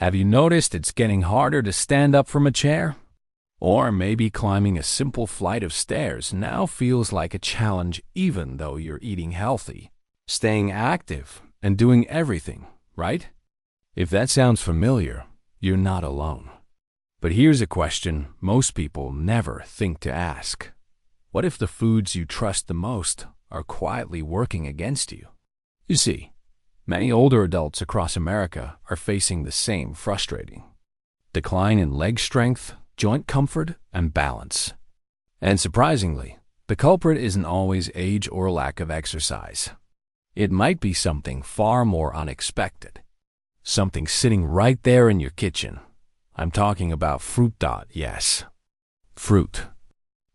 Have you noticed it's getting harder to stand up from a chair? Or maybe climbing a simple flight of stairs now feels like a challenge even though you're eating healthy, staying active, and doing everything, right? If that sounds familiar, you're not alone. But here's a question most people never think to ask. What if the foods you trust the most are quietly working against you? You see, many older adults across America are facing the same frustrating decline in leg strength, joint comfort, and balance. And surprisingly, the culprit isn't always age or lack of exercise. It might be something far more unexpected. Something sitting right there in your kitchen. I'm talking about fruit. Yes, fruit.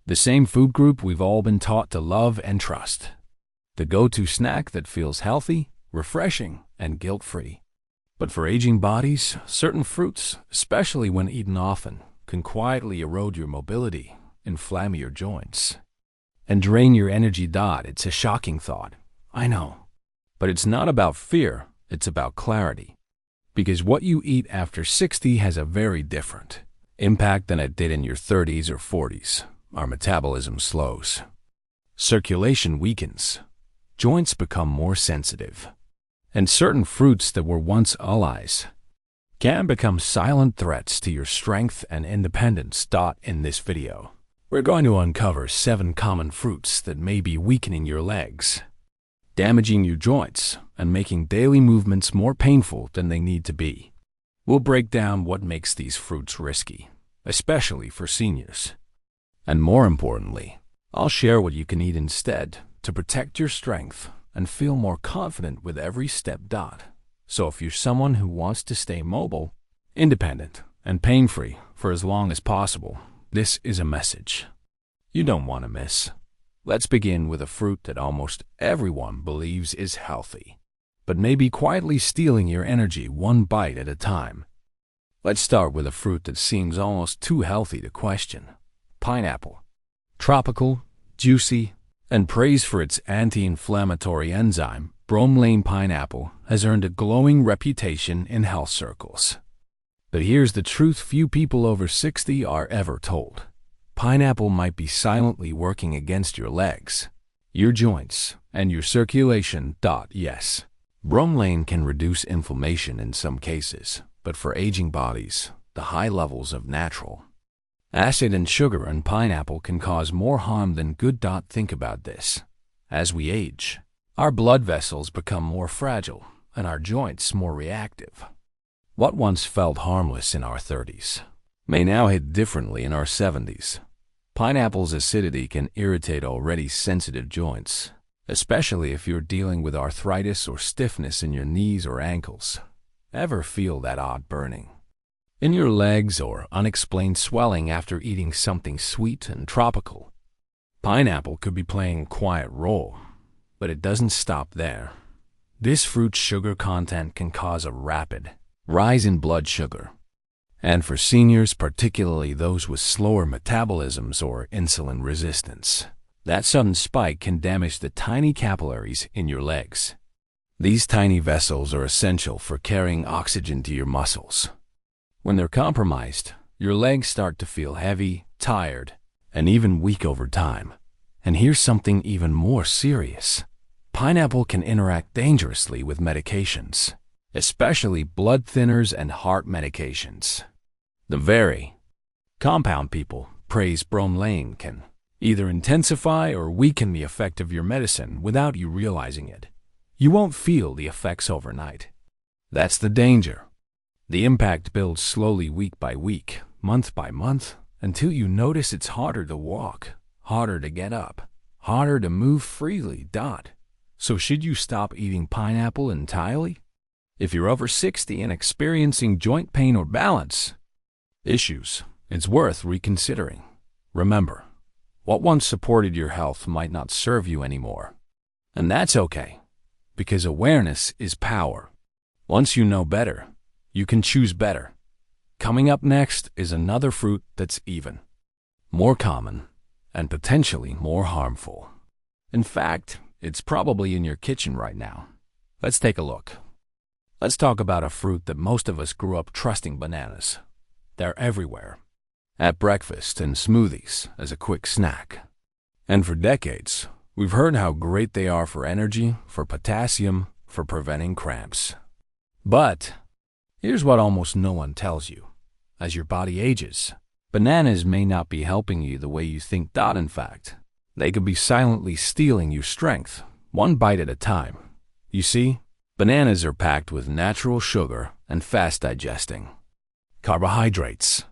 The same food group we've all been taught to love and trust. The go-to snack that feels healthy, refreshing, and guilt-free. But for aging bodies, certain fruits, especially when eaten often, can quietly erode your mobility, inflame your joints, and drain your energy. It's a shocking thought, I know. But it's not about fear, it's about clarity. Because what you eat after 60 has a very different impact than it did in your 30s or 40s. Our metabolism slows. Circulation weakens. Joints become more sensitive. And certain fruits that were once allies can become silent threats to your strength and independence. In this video, we're going to uncover 7 common fruits that may be weakening your legs, damaging your joints, and making daily movements more painful than they need to be. We'll break down what makes these fruits risky, especially for seniors. And more importantly, I'll share what you can eat instead to protect your strength and feel more confident with every step. So if you're someone who wants to stay mobile, independent, and pain-free for as long as possible, this is a message you don't want to miss. Let's begin with a fruit that almost everyone believes is healthy, but may be quietly stealing your energy one bite at a time. Let's start with a fruit that seems almost too healthy to question. Pineapple. Tropical, juicy, and praised for its anti-inflammatory enzyme, bromelain pineapple has earned a glowing reputation in health circles. But here's the truth few people over 60 are ever told. Pineapple might be silently working against your legs, your joints, and your circulation. Yes, bromelain can reduce inflammation in some cases, but for aging bodies, the high levels of natural acid and sugar in pineapple can cause more harm than good. Think about this. As we age, our blood vessels become more fragile and our joints more reactive. What once felt harmless in our 30s may now hit differently in our 70s. Pineapple's acidity can irritate already sensitive joints, especially if you're dealing with arthritis or stiffness in your knees or ankles. Ever feel that odd burning in your legs or unexplained swelling after eating something sweet and tropical? Pineapple could be playing a quiet role, but it doesn't stop there. This fruit's sugar content can cause a rapid rise in blood sugar. And for seniors, particularly those with slower metabolisms or insulin resistance, that sudden spike can damage the tiny capillaries in your legs. These tiny vessels are essential for carrying oxygen to your muscles. When they're compromised, your legs start to feel heavy, tired, and even weak over time. And here's something even more serious. Pineapple can interact dangerously with medications, especially blood thinners and heart medications. The very compound people praise bromelain can either intensify or weaken the effect of your medicine without you realizing it. You won't feel the effects overnight. That's the danger. The impact builds slowly week by week, month by month, until you notice it's harder to walk, harder to get up, harder to move freely. So should you stop eating pineapple entirely? If you're over 60 and experiencing joint pain or balance issues, it's worth reconsidering. Remember, what once supported your health might not serve you anymore. And that's okay, because awareness is power. Once you know better, you can choose better. Coming up next is another fruit that's even more common and potentially more harmful. In fact, it's probably in your kitchen right now. Let's take a look. Let's talk about a fruit that most of us grew up trusting: bananas. They're everywhere. At breakfast and smoothies as a quick snack. And for decades, we've heard how great they are for energy, for potassium, for preventing cramps. But here's what almost no one tells you. As your body ages, bananas may not be helping you the way you think. In fact, they could be silently stealing your strength, one bite at a time. You see, bananas are packed with natural sugar and fast-digesting carbohydrates.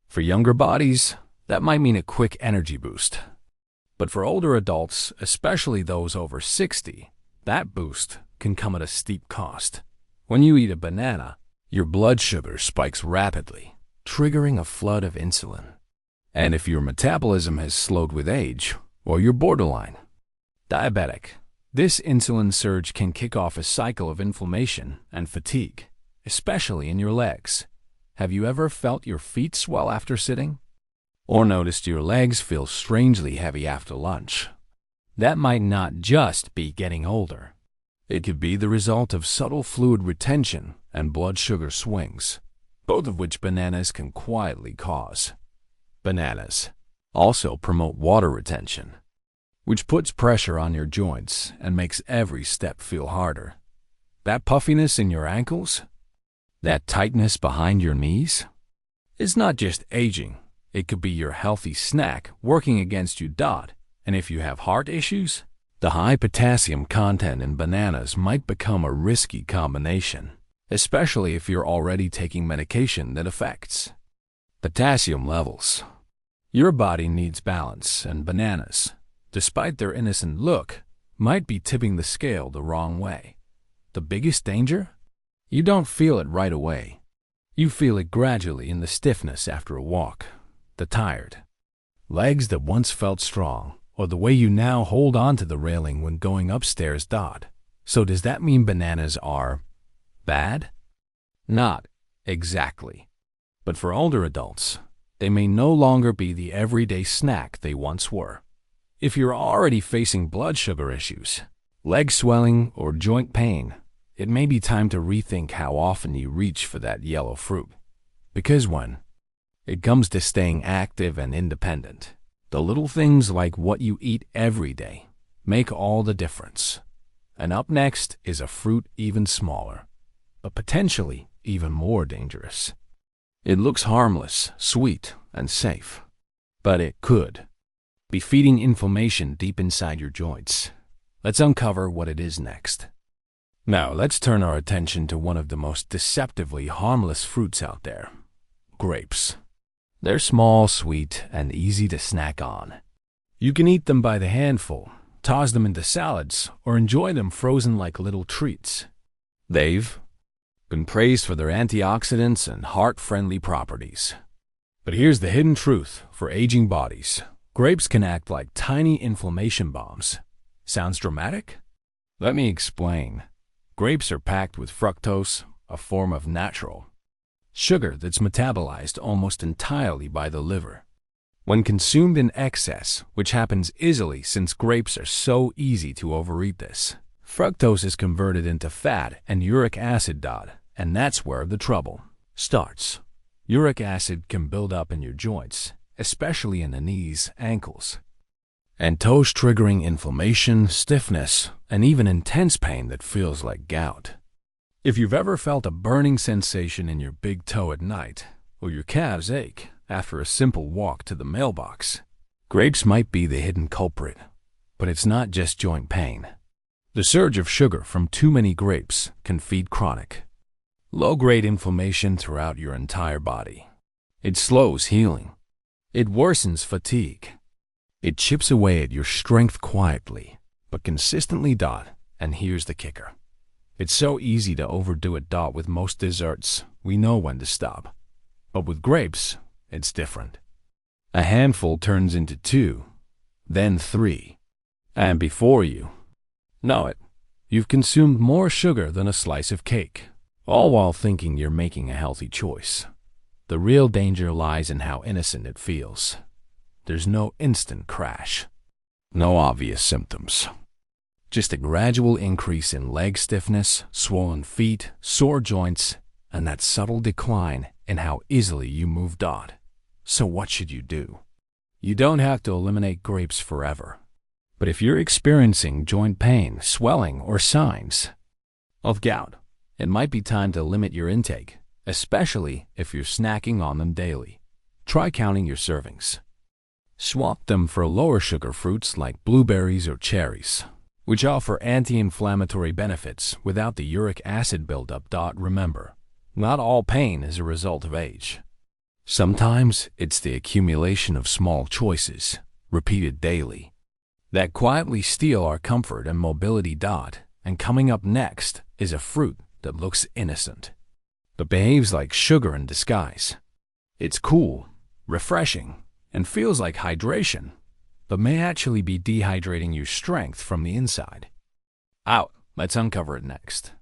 For younger bodies, that might mean a quick energy boost. But for older adults, especially those over 60, that boost can come at a steep cost. When you eat a banana, your blood sugar spikes rapidly, triggering a flood of insulin. And if your metabolism has slowed with age, or you're borderline diabetic, this insulin surge can kick off a cycle of inflammation and fatigue, especially in your legs. Have you ever felt your feet swell after sitting? Or noticed your legs feel strangely heavy after lunch? That might not just be getting older. It could be the result of subtle fluid retention and blood sugar swings, both of which bananas can quietly cause. Bananas also promote water retention, which puts pressure on your joints and makes every step feel harder. That puffiness in your ankles, that tightness behind your knees, is not just aging. It could be your healthy snack working against you. And if you have heart issues, the high potassium content in bananas might become a risky combination, especially if you're already taking medication that affects potassium levels. Your body needs balance, and bananas, despite their innocent look, might be tipping the scale the wrong way. The biggest danger? You don't feel it right away. You feel it gradually in the stiffness after a walk, the tired legs that once felt strong, or the way you now hold on to the railing when going upstairs. So does that mean bananas are bad? Not exactly. But for older adults, they may no longer be the everyday snack they once were. If you're already facing blood sugar issues, leg swelling, or joint pain, it may be time to rethink how often you reach for that yellow fruit. Because when it comes to staying active and independent, the little things like what you eat every day make all the difference. And up next is a fruit even smaller, but potentially even more dangerous. It looks harmless, sweet, and safe, but it could be feeding inflammation deep inside your joints. Let's uncover what it is next. Now, let's turn our attention to one of the most deceptively harmless fruits out there: grapes. They're small, sweet, and easy to snack on. You can eat them by the handful, toss them into salads, or enjoy them frozen like little treats. They've been praised for their antioxidants and heart-friendly properties. But here's the hidden truth for aging bodies. Grapes can act like tiny inflammation bombs. Sounds dramatic? Let me explain. Grapes are packed with fructose, a form of natural sugar that's metabolized almost entirely by the liver. When consumed in excess, which happens easily since grapes are so easy to overeat this, fructose is converted into fat and uric acid. And that's where the trouble starts. Uric acid can build up in your joints, especially in the knees, ankles, and toes, triggering inflammation, stiffness, and even intense pain that feels like gout. If you've ever felt a burning sensation in your big toe at night, or your calves ache after a simple walk to the mailbox, grapes might be the hidden culprit. But it's not just joint pain. The surge of sugar from too many grapes can feed chronic, low-grade inflammation throughout your entire body. It slows healing. It worsens fatigue. It chips away at your strength quietly, but consistently. And here's the kicker. It's so easy to overdo it. With most desserts, we know when to stop. But with grapes, it's different. A handful turns into 2, then 3. And before you know it, you've consumed more sugar than a slice of cake, all while thinking you're making a healthy choice. The real danger lies in how innocent it feels. There's no instant crash, no obvious symptoms. Just a gradual increase in leg stiffness, swollen feet, sore joints, and that subtle decline in how easily you move. So what should you do? You don't have to eliminate grapes forever. But if you're experiencing joint pain, swelling, or signs of gout, it might be time to limit your intake, especially if you're snacking on them daily. Try counting your servings. Swap them for lower sugar fruits like blueberries or cherries, which offer anti-inflammatory benefits without the uric acid buildup. Remember, not all pain is a result of age. Sometimes it's the accumulation of small choices, repeated daily, that quietly steal our comfort and mobility. And coming up next is a fruit that looks innocent, but behaves like sugar in disguise. It's cool, refreshing, and feels like hydration, but may actually be dehydrating your strength from the inside out. Let's uncover it next.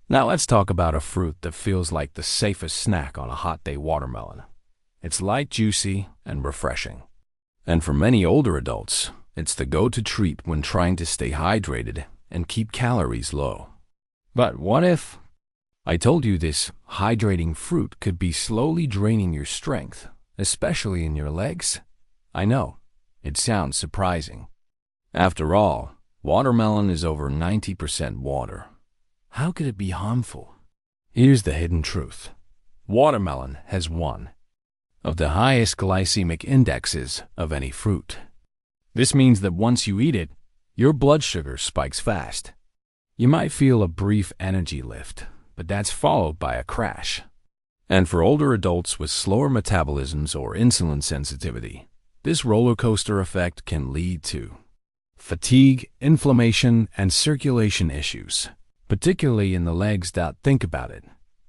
Now let's talk about a fruit that feels like the safest snack on a hot day: watermelon. It's light, juicy, and refreshing. And for many older adults, it's the go-to treat when trying to stay hydrated and keep calories low. But what if I told you this hydrating fruit could be slowly draining your strength, especially in your legs? I know, it sounds surprising. After all, watermelon is over 90% water. How could it be harmful? Here's the hidden truth. Watermelon has one of the highest glycemic indexes of any fruit. This means that once you eat it, your blood sugar spikes fast. You might feel a brief energy lift, but that's followed by a crash. And for older adults with slower metabolisms or insulin sensitivity, this roller coaster effect can lead to fatigue, inflammation, and circulation issues, particularly in the legs. Think about it.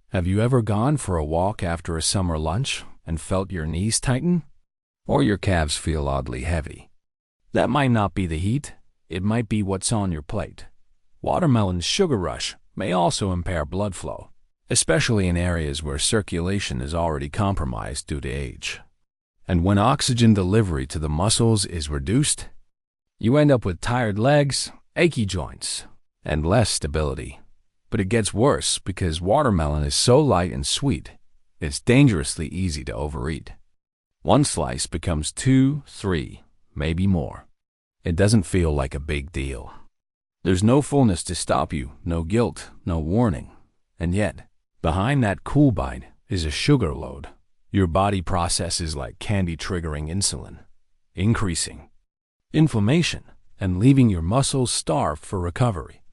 Have you ever gone for a walk after a summer lunch and felt your knees tighten? Or your calves feel oddly heavy? That might not be the heat, it might be what's on your plate. Watermelon's sugar rush may also impair blood flow, especially in areas where circulation is already compromised due to age. And when oxygen delivery to the muscles is reduced, you end up with tired legs, achy joints, and less stability. But it gets worse because watermelon is so light and sweet, it's dangerously easy to overeat. One slice becomes 2, 3, maybe more. It doesn't feel like a big deal. There's no fullness to stop you, no guilt, no warning. And yet, behind that cool bite is a sugar load. Your body processes like candy, triggering insulin, increasing inflammation, and leaving your muscles starved for recovery.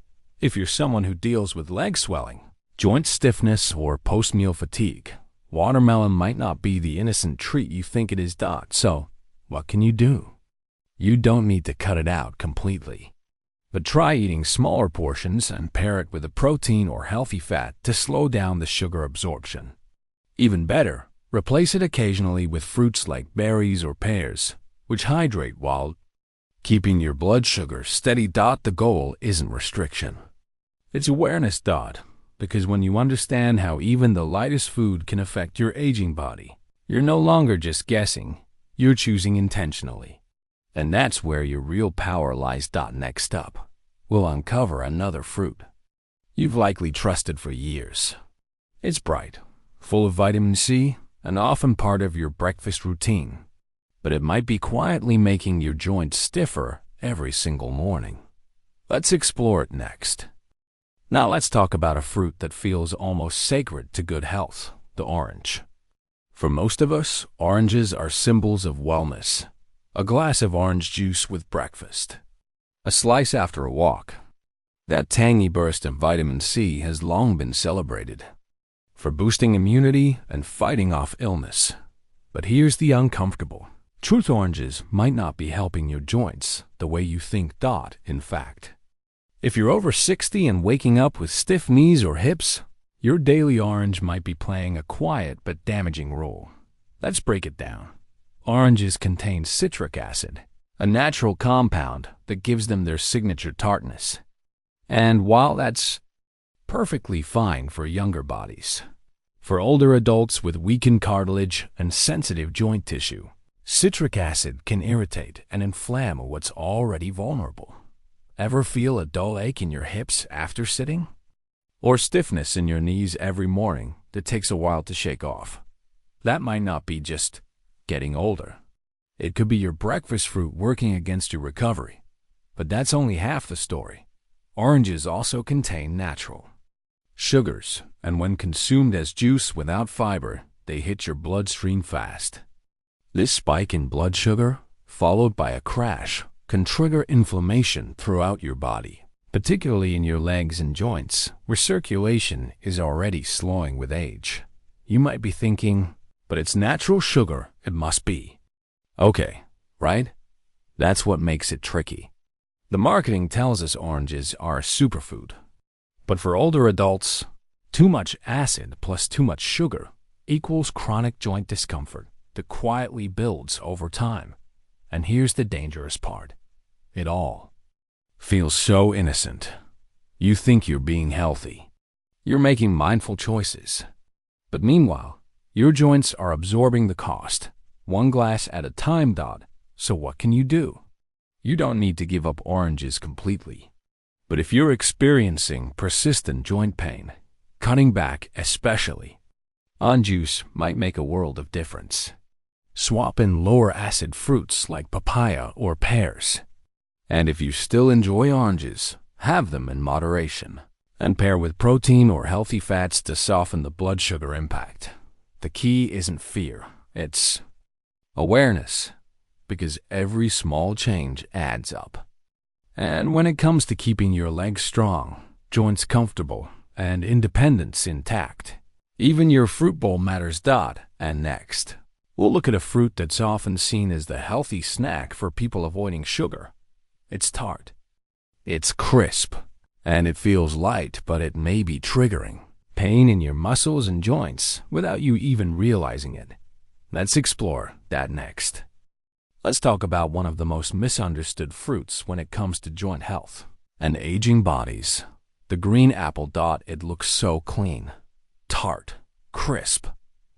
If you're someone who deals with leg swelling, joint stiffness, or post-meal fatigue, watermelon might not be the innocent treat you think it is. So, what can you do? You don't need to cut it out completely, but try eating smaller portions and pair it with a protein or healthy fat to slow down the sugar absorption. Even better, replace it occasionally with fruits like berries or pears, which hydrate while keeping your blood sugar steady. The goal isn't restriction. It's awareness. Because when you understand how even the lightest food can affect your aging body, you're no longer just guessing, you're choosing intentionally. And that's where your real power lies. Next up, we'll uncover another fruit you've likely trusted for years. It's bright, full of vitamin C, and often part of your breakfast routine. But it might be quietly making your joints stiffer every single morning. Let's explore it next. Now let's talk about a fruit that feels almost sacred to good health: the orange. For most of us, oranges are symbols of wellness. A glass of orange juice with breakfast, a slice after a walk. That tangy burst of vitamin C has long been celebrated for boosting immunity and fighting off illness. But here's the uncomfortable truth: oranges might not be helping your joints the way you think. In fact, if you're over 60 and waking up with stiff knees or hips, your daily orange might be playing a quiet but damaging role. Let's break it down. Oranges contain citric acid, a natural compound that gives them their signature tartness. And while that's perfectly fine for younger bodies, for older adults with weakened cartilage and sensitive joint tissue, citric acid can irritate and inflame what's already vulnerable. Ever feel a dull ache in your hips after sitting? Or stiffness in your knees every morning that takes a while to shake off? That might not be just getting older. It could be your breakfast fruit working against your recovery. But that's only half the story. Oranges also contain natural sugars, and when consumed as juice without fiber, they hit your bloodstream fast. This spike in blood sugar, followed by a crash, can trigger inflammation throughout your body, particularly in your legs and joints, where circulation is already slowing with age. You might be thinking, but it's natural sugar, it must be. Okay, right? That's what makes it tricky. The marketing tells us oranges are a superfood. But for older adults, too much acid plus too much sugar equals chronic joint discomfort that quietly builds over time. And here's the dangerous part. It all feels so innocent. You think you're being healthy. You're making mindful choices. But meanwhile, your joints are absorbing the cost, one glass at a time. So what can you do? You don't need to give up oranges completely. But if you're experiencing persistent joint pain, cutting back especially on juice might make a world of difference. Swap in lower acid fruits like papaya or pears. And if you still enjoy oranges, have them in moderation, and pair with protein or healthy fats to soften the blood sugar impact. The key isn't fear, it's awareness, because every small change adds up. And when it comes to keeping your legs strong, joints comfortable, and independence intact, even your fruit bowl matters. And next, we'll look at a fruit that's often seen as the healthy snack for people avoiding sugar. It's tart. It's crisp. And it feels light, but it may be triggering pain in your muscles and joints without you even realizing it. Let's explore that next. Let's talk about one of the most misunderstood fruits when it comes to joint health and aging bodies. The green apple. It looks so clean, tart, crisp,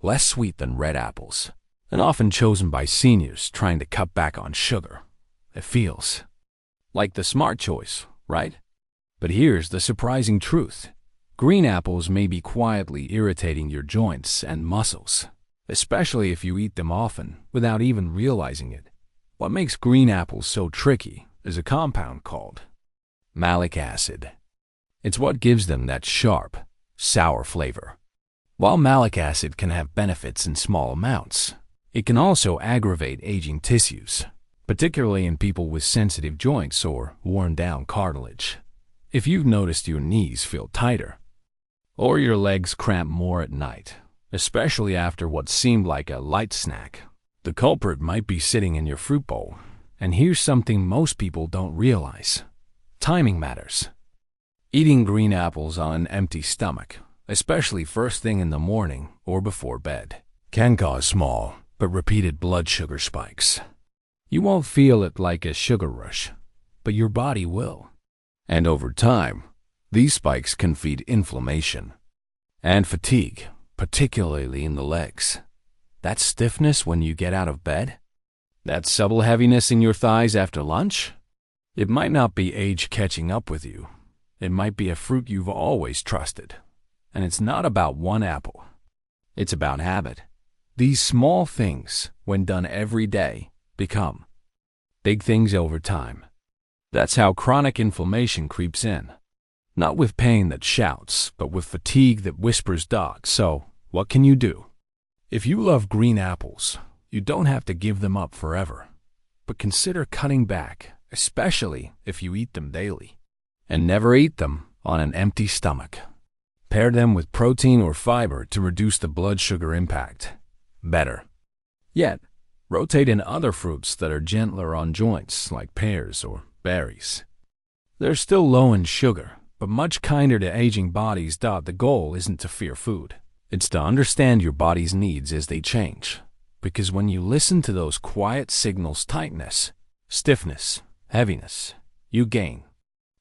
less sweet than red apples, and often chosen by seniors trying to cut back on sugar. It feels like the smart choice, right? But here's the surprising truth. Green apples may be quietly irritating your joints and muscles, especially if you eat them often without even realizing it. What makes green apples so tricky is a compound called malic acid. It's what gives them that sharp, sour flavor. While malic acid can have benefits in small amounts, it can also aggravate aging tissues, particularly in people with sensitive joints or worn-down cartilage. If you've noticed your knees feel tighter, or your legs cramp more at night, especially after what seemed like a light snack, the culprit might be sitting in your fruit bowl. And here's something most people don't realize. Timing matters. Eating green apples on an empty stomach, especially first thing in the morning or before bed, can cause small but repeated blood sugar spikes. You won't feel it like a sugar rush, but your body will. And over time, these spikes can feed inflammation and fatigue, particularly in the legs. That stiffness when you get out of bed? That subtle heaviness in your thighs after lunch? It might not be age catching up with you. It might be a fruit you've always trusted. And it's not about one apple. It's about habit. These small things, when done every day, become big things over time. That's how chronic inflammation creeps in. Not with pain that shouts, but with fatigue that whispers. So, what can you do? If you love green apples, you don't have to give them up forever. But consider cutting back, especially if you eat them daily. And never eat them on an empty stomach. Pair them with protein or fiber to reduce the blood sugar impact. Better yet, rotate in other fruits that are gentler on joints, like pears or berries. They're still low in sugar, but much kinder to aging bodies. The goal isn't to fear food. It's to understand your body's needs as they change. Because when you listen to those quiet signals, tightness, stiffness, heaviness, you gain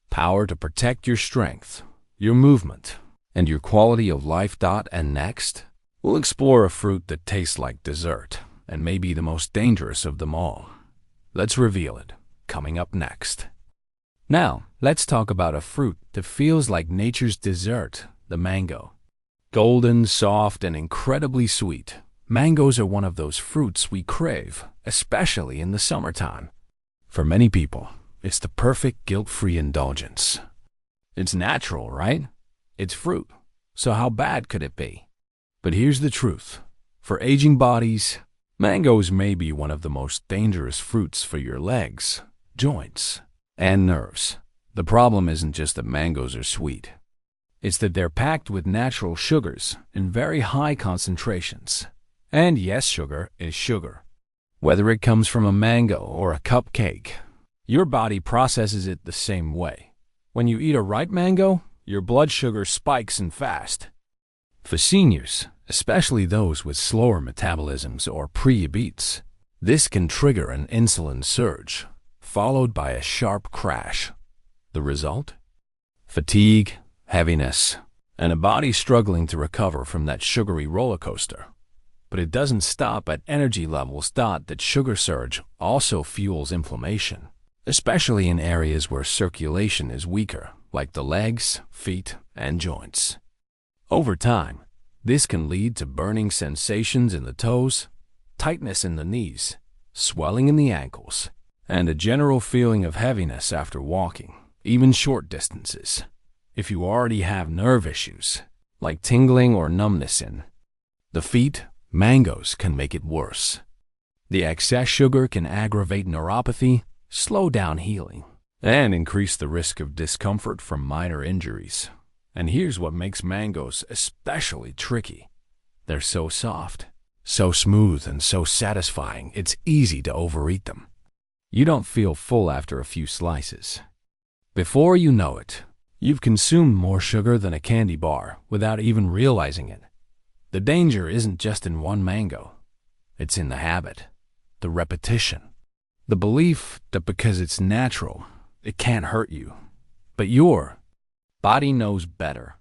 power to protect your strength, your movement, and your quality of life. And next, we'll explore a fruit that tastes like dessert and may be the most dangerous of them all. Let's reveal it, coming up next. Now, let's talk about a fruit that feels like nature's dessert, the mango. Golden, soft, and incredibly sweet, mangoes are one of those fruits we crave, especially in the summertime. For many people, it's the perfect guilt-free indulgence. It's natural, right? It's fruit, so how bad could it be? But here's the truth. For aging bodies, mangoes may be one of the most dangerous fruits for your legs, joints, and nerves. The problem isn't just that mangoes are sweet. It's that they're packed with natural sugars in very high concentrations. And yes, sugar is sugar. Whether it comes from a mango or a cupcake, your body processes it the same way. When you eat a ripe mango, your blood sugar spikes and fast. For seniors, especially those with slower metabolisms or pre-diabetes, this can trigger an insulin surge, followed by a sharp crash. The result? Fatigue, heaviness, and a body struggling to recover from that sugary roller coaster. But it doesn't stop at energy levels. That sugar surge also fuels inflammation, especially in areas where circulation is weaker, like the legs, feet, and joints. Over time, this can lead to burning sensations in the toes, tightness in the knees, swelling in the ankles, and a general feeling of heaviness after walking, even short distances. If you already have nerve issues, like tingling or numbness in the feet, mangoes can make it worse. The excess sugar can aggravate neuropathy, slow down healing, and increase the risk of discomfort from minor injuries. And here's what makes mangoes especially tricky. They're so soft, so smooth, and so satisfying, it's easy to overeat them. You don't feel full after a few slices. Before you know it, you've consumed more sugar than a candy bar without even realizing it. The danger isn't just in one mango. It's in the habit, the repetition, the belief that because it's natural, it can't hurt you. But your body knows better,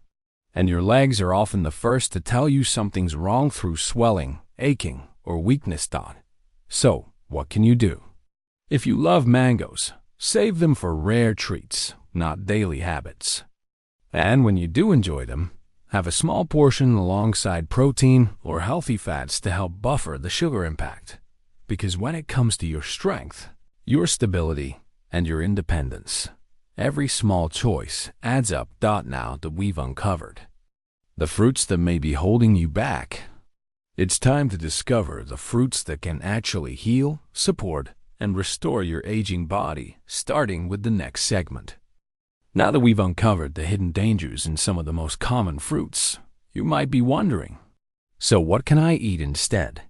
and your legs are often the first to tell you something's wrong through swelling, aching, or weakness. So, what can you do? If you love mangoes, save them for rare treats, not daily habits. And when you do enjoy them, have a small portion alongside protein or healthy fats to help buffer the sugar impact. Because when it comes to your strength, your stability, and your independence, every small choice adds up. Now that we've uncovered the fruits that may be holding you back, it's time to discover the fruits that can actually heal, support, and restore your aging body, starting with the next segment. Now that we've uncovered the hidden dangers in some of the most common fruits, you might be wondering, so what can I eat instead?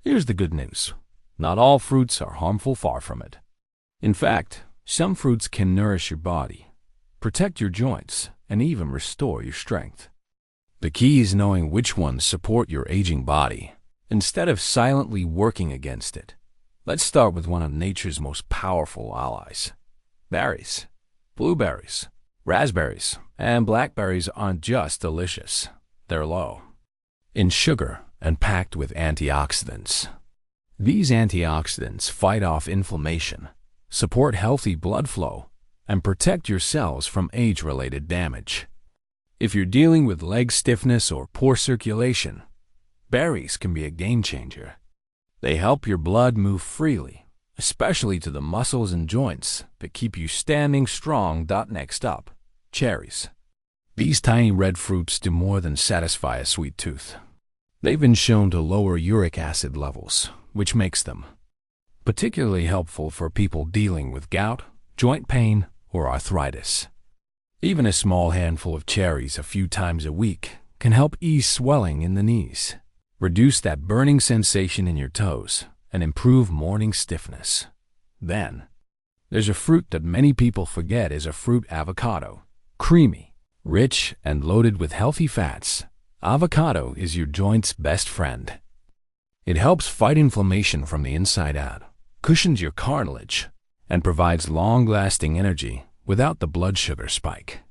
Here's the good news. Not all fruits are harmful, far from it. In fact, some fruits can nourish your body, protect your joints, and even restore your strength. The key is knowing which ones support your aging body, instead of silently working against it. Let's start with one of nature's most powerful allies, berries. Blueberries, raspberries, and blackberries aren't just delicious. They're low in sugar and packed with antioxidants. These antioxidants fight off inflammation, support healthy blood flow, and protect your cells from age-related damage. If you're dealing with leg stiffness or poor circulation, berries can be a game changer. They help your blood move freely, especially to the muscles and joints that keep you standing strong. Next up, cherries. These tiny red fruits do more than satisfy a sweet tooth. They've been shown to lower uric acid levels, which makes them particularly helpful for people dealing with gout, joint pain, or arthritis. Even a small handful of cherries a few times a week can help ease swelling in the knees, reduce that burning sensation in your toes, and improve morning stiffness. Then, there's a fruit that many people forget is a fruit: avocado. Creamy, rich, and loaded with healthy fats, avocado is your joint's best friend. It helps fight inflammation from the inside out, cushions your cartilage, and provides long-lasting energy without the blood sugar spike.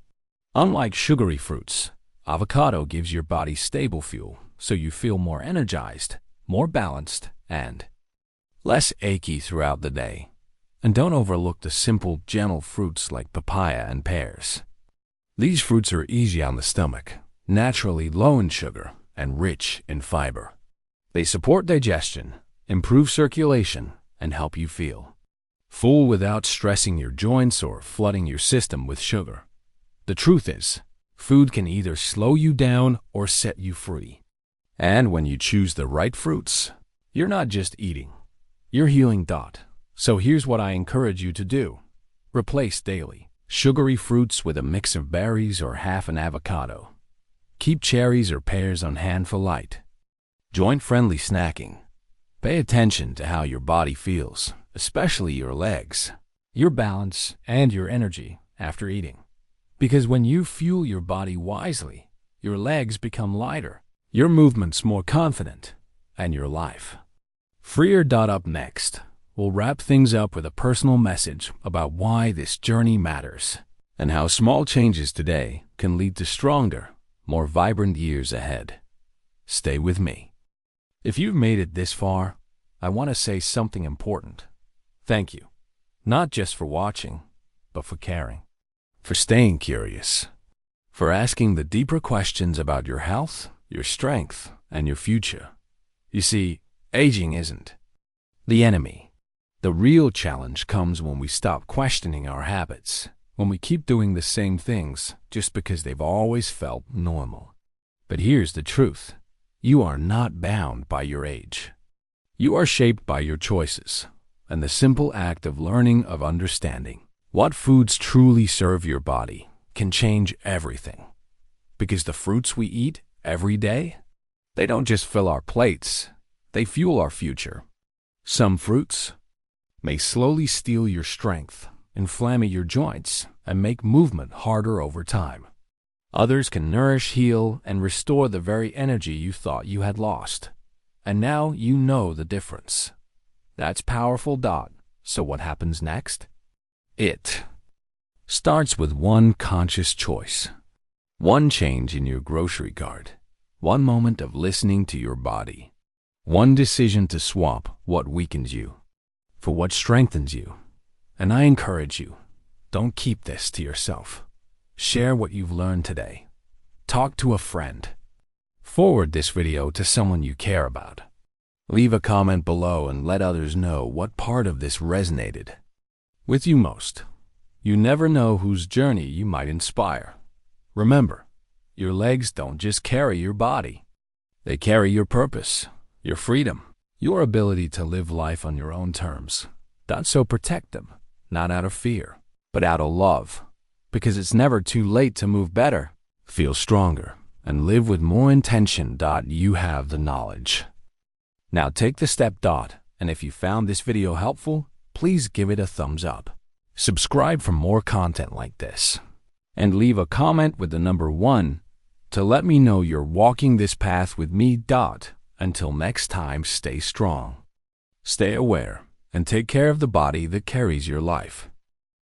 Unlike sugary fruits, avocado gives your body stable fuel, so you feel more energized, more balanced, and less achy throughout the day. And don't overlook the simple, gentle fruits like papaya and pears. These fruits are easy on the stomach, naturally low in sugar, and rich in fiber. They support digestion, improve circulation, and help you feel full without stressing your joints or flooding your system with sugar. The truth is, food can either slow you down or set you free. And when you choose the right fruits, you're not just eating, you're healing. So here's what I encourage you to do. Replace daily sugary fruits with a mix of berries or half an avocado. Keep cherries or pears on hand for light. Joint-friendly snacking. Pay attention to how your body feels, especially your legs, your balance, and your energy after eating. Because when you fuel your body wisely, your legs become lighter, your movements more confident, and your life freer. Up next, we'll wrap things up with a personal message about why this journey matters and how small changes today can lead to stronger, more vibrant years ahead. Stay with me. If you've made it this far, I want to say something important. Thank you, not just for watching, but for caring, for staying curious, for asking the deeper questions about your health, your strength, and your future. You see, aging isn't the enemy. The real challenge comes when we stop questioning our habits, when we keep doing the same things just because they've always felt normal. But here's the truth. You are not bound by your age. You are shaped by your choices and the simple act of learning, of understanding what foods truly serve your body can change everything. Because the fruits we eat every day, they don't just fill our plates, they fuel our future. Some fruits may slowly steal your strength, inflame your joints, and make movement harder over time. Others can nourish, heal, and restore the very energy you thought you had lost. And now you know the difference. That's powerful. So what happens next? It starts with one conscious choice. One change in your grocery cart. One moment of listening to your body. One decision to swap what weakens you for what strengthens you. And I encourage you, don't keep this to yourself. Share what you've learned today. Talk to a friend. Forward this video to someone you care about. Leave a comment below and let others know what part of this resonated with you most. You never know whose journey you might inspire. Remember, your legs don't just carry your body. They carry your purpose, your freedom, your ability to live life on your own terms. So protect them, not out of fear, but out of love. Because it's never too late to move better, feel stronger, and live with more intention. You have the knowledge. Now take the step. And if you found this video helpful, please give it a thumbs up. Subscribe for more content like this. And leave a comment with the number 1 to let me know you're walking this path with me. Until next time, stay strong, stay aware, and take care of the body that carries your life.